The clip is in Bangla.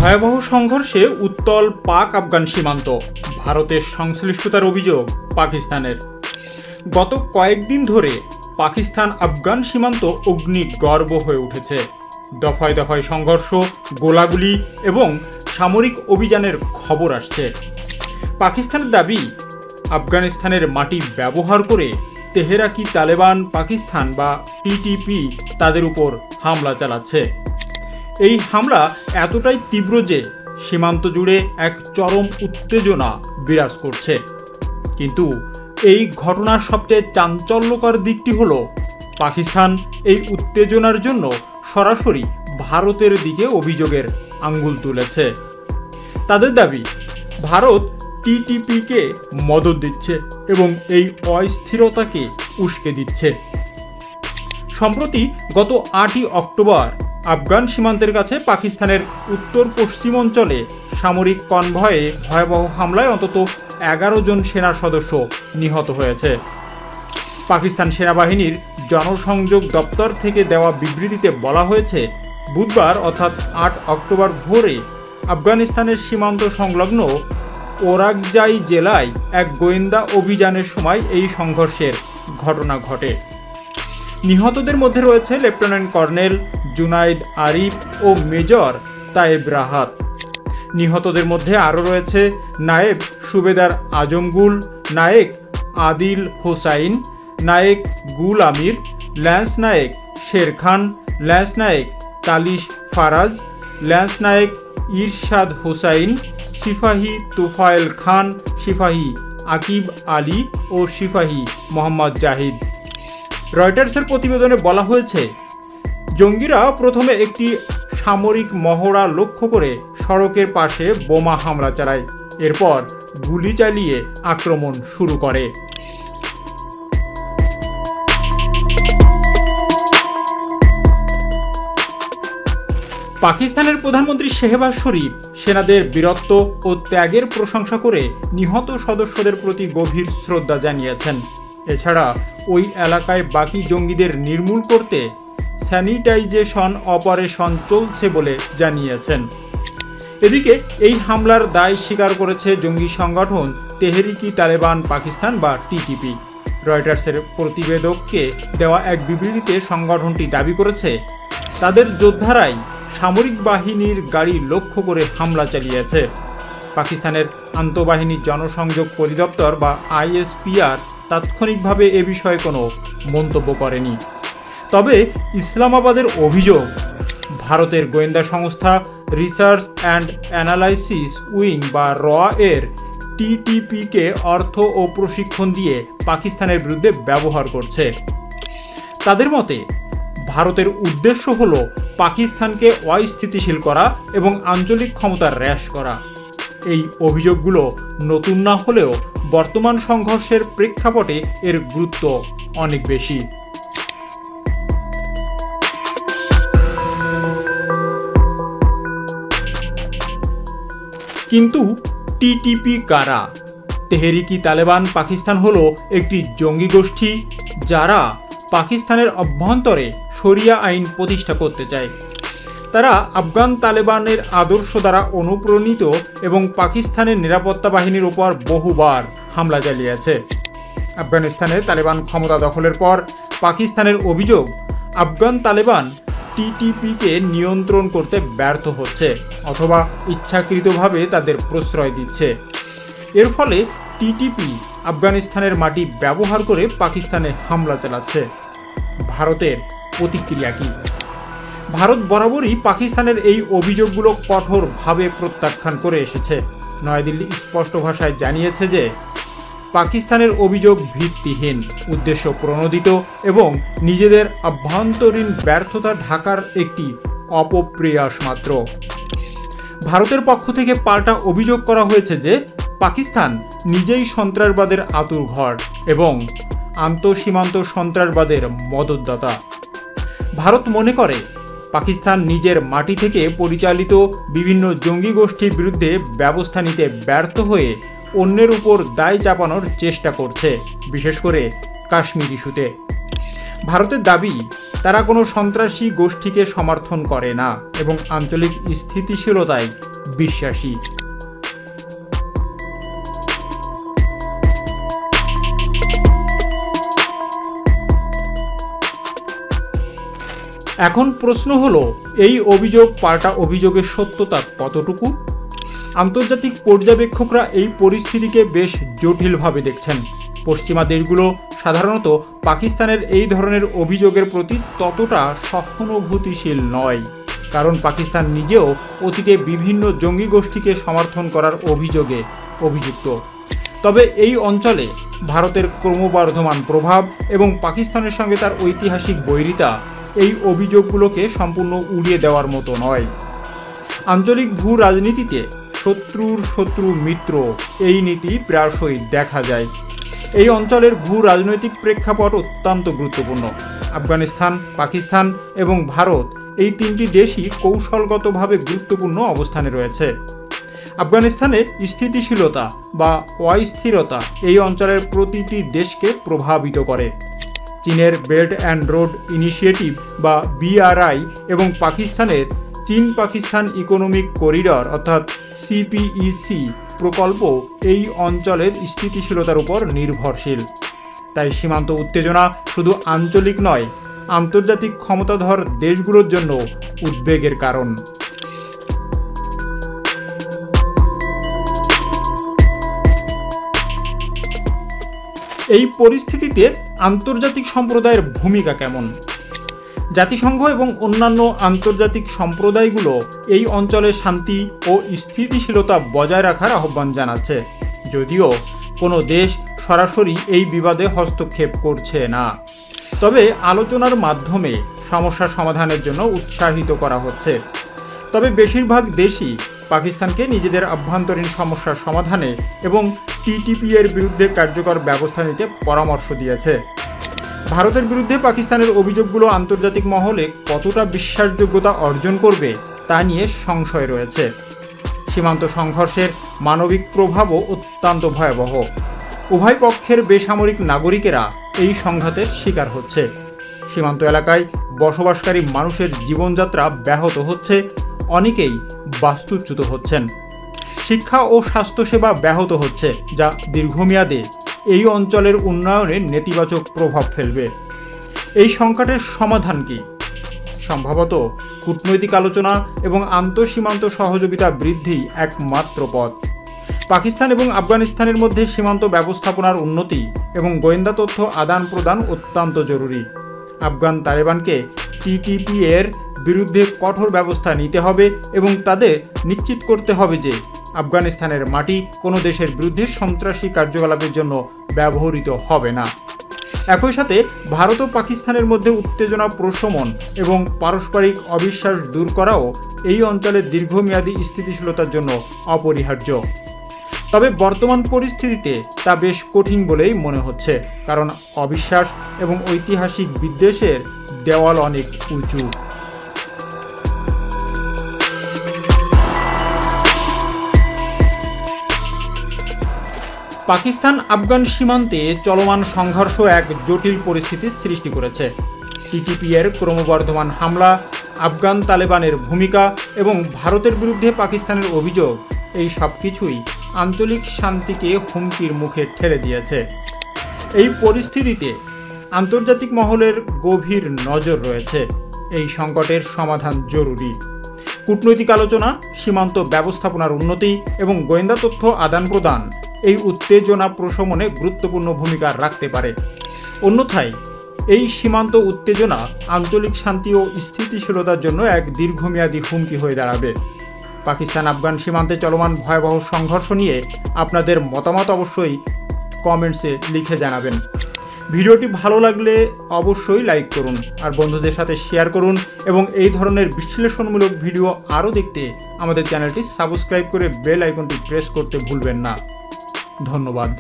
ভয়াবহ সংঘর্ষে উত্তল পাক আফগান সীমান্ত, ভারতের সংশ্লিষ্টতার অভিযোগ পাকিস্তানের। গত কয়েকদিন ধরে পাকিস্তান আফগান সীমান্ত অগ্নিগর্ভ হয়ে উঠেছে। দফায় দফায় সংঘর্ষ, গোলাগুলি এবং সামরিক অভিযানের খবর আসছে। পাকিস্তানের দাবি, আফগানিস্তানের মাটি ব্যবহার করে তেহরাকি তালেবান পাকিস্তান বা টিটিপি তাদের উপর হামলা চালাচ্ছে। এই হামলা এতটাই তীব্র যে সীমান্ত জুড়ে এক চরম উত্তেজনা বিরাজ করছে। কিন্তু এই ঘটনার সবচেয়ে চাঞ্চল্যকর দিকটি হলো, পাকিস্তান এই উত্তেজনার জন্য সরাসরি ভারতের দিকে অভিযোগের আঙ্গুল তুলেছে। তাদের দাবি, ভারত টিটিপিকে মদদ দিচ্ছে এবং এই অস্থিরতাকে উস্কে দিচ্ছে। সম্প্রতি গত 8ই অক্টোবর আফগান সীমান্তের কাছে পাকিস্তানের উত্তর পশ্চিম অঞ্চলে সামরিক কনভয়ে ভয়াবহ হামলায় অন্তত 11 জন সেনা সদস্য নিহত হয়েছে। পাকিস্তান সেনাবাহিনীর জনসংযোগ দপ্তর থেকে দেওয়া বিবৃতিতে বলা হয়েছে, বুধবার অর্থাৎ 8 অক্টোবর ভোরে আফগানিস্তানের সীমান্ত সংলগ্ন ওরাকজাই জেলায় এক গোয়েন্দা অভিযানের সময় এই সংঘর্ষের ঘটনা ঘটে। নিহতদের মধ্যে রয়েছে লেফটেন্যান্ট কর্নেল জুনাইদ আরিফ ও মেজর তায়েব রাহাত। নিহতদের মধ্যে আরও রয়েছে নায়েব সুবেদার আজমগুল, নায়েক আদিল হোসাইন, নায়েক গুল আমির, lance Naik Sher Khan, lance Naik তালিশ Faraz, lance Naik ইরশাদ হোসাইন, সিপাহী তোফায়েল খান, সিপাহী আকিব আলী ও সিপাহী মোহাম্মদ জাহিদ। রয়টার্সের প্রতিবেদনে বলা হয়েছে, জঙ্গিরা প্রথমে একটি সামরিক মহড়া লক্ষ্য করে সড়কের পাশে বোমা হামলা চালায়, এরপর গুলি চালিয়ে আক্রমণ শুরু করে। পাকিস্তানের প্রধানমন্ত্রী শেহবাজ শরীফ সেনাদের বীরত্ব ও ত্যাগের প্রশংসা করে নিহত সদস্যদের প্রতি গভীর শ্রদ্ধা জানিয়েছেন। এছাড়া ওই এলাকায় বাকি জঙ্গিদের নির্মূল করতে স্যানিটাইজেশন অপারেশন চলছে বলে জানিয়েছেন। এদিকে এই হামলার দায় স্বীকার করেছে জঙ্গি সংগঠন তেহরিকি তালেবান পাকিস্তান বা টিটিপি। রয়টার্সের প্রতিবেদককে দেওয়া এক বিবৃতিতে সংগঠনটি দাবি করেছে, তাদের যোদ্ধারাই সামরিক বাহিনীর গাড়ি লক্ষ্য করে হামলা চালিয়েছে। পাকিস্তানের আন্তঃবাহিনী জনসংযোগ পরিদপ্তর বা আইএসপিআর তাৎক্ষণিকভাবে এ বিষয়ে কোনো মন্তব্য করেনি। তবে ইসলামাবাদের অভিযোগ, ভারতের গোয়েন্দা সংস্থা রিসার্চ অ্যান্ড অ্যানালাইসিস উইং বা র এর টিটিপিকে অর্থ ও প্রশিক্ষণ দিয়ে পাকিস্তানের বিরুদ্ধে ব্যবহার করছে। তাদের মতে, ভারতের উদ্দেশ্য হল পাকিস্তানকে অস্থিতিশীল করা এবং আঞ্চলিক ক্ষমতা হ্রাস করা। এই অভিযোগগুলো নতুন না হলেও বর্তমান সংঘর্ষের প্রেক্ষাপটে এর গুরুত্ব অনেক বেশি। কিন্তু টিটিপি কারা? তেহরিকি তালেবান পাকিস্তান হলো একটি জঙ্গি গোষ্ঠী যারা পাকিস্তানের অভ্যন্তরে শরিয়া আইন প্রতিষ্ঠা করতে চায়। তারা আফগান তালেবানের আদর্শ দ্বারা অনুপ্রাণিত এবং পাকিস্তানের নিরাপত্তা বাহিনীর উপর বহুবার হামলা চালিয়েছে। আফগানিস্তানে তালেবান ক্ষমতা দখলের পর পাকিস্তানের অভিযোগ, আফগান তালেবান টিটিপিকে নিয়ন্ত্রণ করতে ব্যর্থ হচ্ছে অথবা ইচ্ছাকৃতভাবে তাদের প্রশ্রয় দিচ্ছে। এর ফলে টিটিপি আফগানিস্তানের মাটি ব্যবহার করে পাকিস্তানে হামলা চালাচ্ছে। ভারতের প্রতিক্রিয়া কি? ভারত বরাবরই পাকিস্তানের এই অভিযোগগুলো কঠোরভাবে প্রত্যাখ্যান করে এসেছে। নয়াদিল্লি স্পষ্ট ভাষায় জানিয়েছে যে পাকিস্তানের অভিযোগ ভিত্তিহীন, উদ্দেশ্য প্রণোদিত এবং নিজেদের আভ্যন্তরীণ ব্যর্থতা ঢাকার একটি অপপ্রয়াস মাত্র। ভারতের পক্ষ থেকে পাল্টা অভিযোগ করা হয়েছে যে পাকিস্তান নিজেই সন্ত্রাসবাদের আঁতুড়ঘর এবং আন্তঃসীমান্ত সন্ত্রাসবাদের মদতদাতা। ভারত মনে করে পাকিস্তান নিজের মাটি থেকে পরিচালিত বিভিন্ন জঙ্গি গোষ্ঠীর বিরুদ্ধে ব্যবস্থা নিতে ব্যর্থ হয়ে অন্যের উপর দায় চাপানোর চেষ্টা করছে, বিশেষ করে কাশ্মীর ইস্যুতে। ভারতের দাবি তারা কোনো সন্ত্রাসী গোষ্ঠীকে সমর্থন করে না এবং আঞ্চলিক স্থিতিশীলতায় বিশ্বাসী। এখন প্রশ্ন হলো, এই অভিযোগ পাল্টা অভিযোগের সত্যতা কতটুকু? আন্তর্জাতিক পর্যবেক্ষকরা এই পরিস্থিতিকে বেশ জটিলভাবে দেখছেন। পশ্চিমা দেশগুলো সাধারণত পাকিস্তানের এই ধরনের অভিযোগের প্রতি ততটা সহানুভূতিশীল নয়, কারণ পাকিস্তান নিজেও অতীতে বিভিন্ন জঙ্গি গোষ্ঠীকে সমর্থন করার অভিযোগে অভিযুক্ত। তবে এই অঞ্চলে ভারতের ক্রমবর্ধমান প্রভাব এবং পাকিস্তানের সঙ্গে তার ঐতিহাসিক বৈরিতা এই অভিযোগগুলোকে সম্পূর্ণ উড়িয়ে দেওয়ার মতো নয়। আঞ্চলিক ভূ রাজনীতিতে শত্রুর শত্রু মিত্র এই নীতি প্রায়শই দেখা যায়। এই অঞ্চলের ভূ রাজনৈতিক প্রেক্ষাপট অত্যন্ত গুরুত্বপূর্ণ। আফগানিস্তান, পাকিস্তান এবং ভারত এই তিনটি দেশই কৌশলগতভাবে গুরুত্বপূর্ণ অবস্থানে রয়েছে। আফগানিস্তানে স্থিতিশীলতা বা অস্থিরতা এই অঞ্চলের প্রতিটি দেশকে প্রভাবিত করে। চীনের বেল্ট অ্যান্ড রোড ইনিশিয়েটিভ বা BRI এবং পাকিস্তানের চীন পাকিস্তান ইকোনমিক করিডর অর্থাৎ CPEC প্রকল্প এই অঞ্চলের স্থিতিশীলতার উপর নির্ভরশীল। তাই সীমান্ত উত্তেজনা শুধু আঞ্চলিক নয়, আন্তর্জাতিক ক্ষমতাধর দেশগুলোর জন্য উদ্বেগের কারণ। এই পরিস্থিতিতে আন্তর্জাতিক সম্প্রদায়ের ভূমিকা কেমন? জাতিসংঘ এবং অন্যান্য আন্তর্জাতিক সম্প্রদায়গুলো এই অঞ্চলে শান্তি ও স্থিতিশীলতা বজায় রাখার আহ্বান জানাচ্ছে, যদিও কোনো দেশ সরাসরি এই বিবাদে হস্তক্ষেপ করছে না। তবে আলোচনার মাধ্যমে সমস্যা সমাধানের জন্য উৎসাহিত করা হচ্ছে। তবে বেশিরভাগ দেশই পাকিস্তানকে নিজেদের আভ্যন্তরীণ সমস্যার সমাধানে এবং TTP এর বিরুদ্ধে কার্যকর ব্যবস্থা নিতে পরামর্শ দিয়েছে। ভারতের বিরুদ্ধে পাকিস্তানের অভিযোগগুলো আন্তর্জাতিক মহলে কতটা বিশ্বাসযোগ্যতা অর্জন করবে তা নিয়ে সংশয় রয়েছে। সীমান্ত সংঘর্ষের মানবিক প্রভাবও অত্যন্ত ভয়াবহ। উভয় পক্ষের বেসামরিক নাগরিকেরা এই সংঘাতের শিকার হচ্ছে। সীমান্ত এলাকায় বসবাসকারী মানুষের জীবনযাত্রা ব্যাহত হচ্ছে, অনেকেই বাস্তুচ্যুত হচ্ছেন। শিক্ষা ও স্বাস্থ্যসেবা ব্যাহত হচ্ছে, যা দীর্ঘমেয়াদে এই অঞ্চলের উন্নয়নে নেতিবাচক প্রভাব ফেলবে। এই সংকটের সমাধান কি? সম্ভবত কূটনৈতিক আলোচনা এবং আন্তঃসীমান্ত সহযোগিতা বৃদ্ধি একমাত্র পথ। পাকিস্তান এবং আফগানিস্তানের মধ্যে সীমান্ত ব্যবস্থাপনার উন্নতি এবং গোয়েন্দা তথ্য আদান প্রদান অত্যন্ত জরুরি। আফগান তালেবানকে TTP এর বিরুদ্ধে কঠোর ব্যবস্থা নিতে হবে এবং তাদের নিশ্চিত করতে হবে যে আফগানিস্তানের মাটি কোনো দেশের বিরুদ্ধে সন্ত্রাসী কার্যকলাপের জন্য ব্যবহৃত হবে না। একই সাথে ভারত ও পাকিস্তানের মধ্যে উত্তেজনা প্রশমন এবং পারস্পরিক অবিশ্বাস দূর করাও এই অঞ্চলের দীর্ঘমেয়াদী স্থিতিশীলতার জন্য অপরিহার্য। তবে বর্তমান পরিস্থিতিতে তা বেশ কঠিন বলেই মনে হচ্ছে, কারণ অবিশ্বাস এবং ঐতিহাসিক বিদ্বেষের দেওয়াল অনেক উঁচু। পাকিস্তান আফগান সীমান্তে চলমান সংঘর্ষ এক জটিল পরিস্থিতির সৃষ্টি করেছে। TTP এর ক্রমবর্ধমান হামলা, আফগান তালেবানের ভূমিকা এবং ভারতের বিরুদ্ধে পাকিস্তানের অভিযোগ, এই সব কিছুই আঞ্চলিক শান্তিকে হুমকির মুখে ঠেলে দিয়েছে। এই পরিস্থিতিতে আন্তর্জাতিক মহলের গভীর নজর রয়েছে। এই সংকটের সমাধান জরুরি। কূটনৈতিক আলোচনা, সীমান্ত ব্যবস্থাপনার উন্নতি এবং গোয়েন্দা তথ্য আদান প্রদান এই উত্তেজনা প্রশমনে গুরুত্বপূর্ণ ভূমিকা রাখতে পারে। অন্যথায় এই সীমান্ত উত্তেজনা আঞ্চলিক শান্তি ও স্থিতিশীলতার জন্য এক দীর্ঘমেয়াদী হুমকি হয়ে দাঁড়াবে। পাকিস্তান আফগান সীমান্তে চলমান ভয়াবহ সংঘর্ষ নিয়ে আপনাদের মতামত অবশ্যই কমেন্টসে লিখে জানাবেন। ভিডিওটি ভালো লাগলে অবশ্যই লাইক করুন আর বন্ধুদের সাথে শেয়ার করুন এবং এই ধরনের বিশ্লেষণমূলক ভিডিও আরও দেখতে আমাদের চ্যানেলটি সাবস্ক্রাইব করে বেল আইকনটি প্রেস করতে ভুলবেন না। ধন্যবাদ।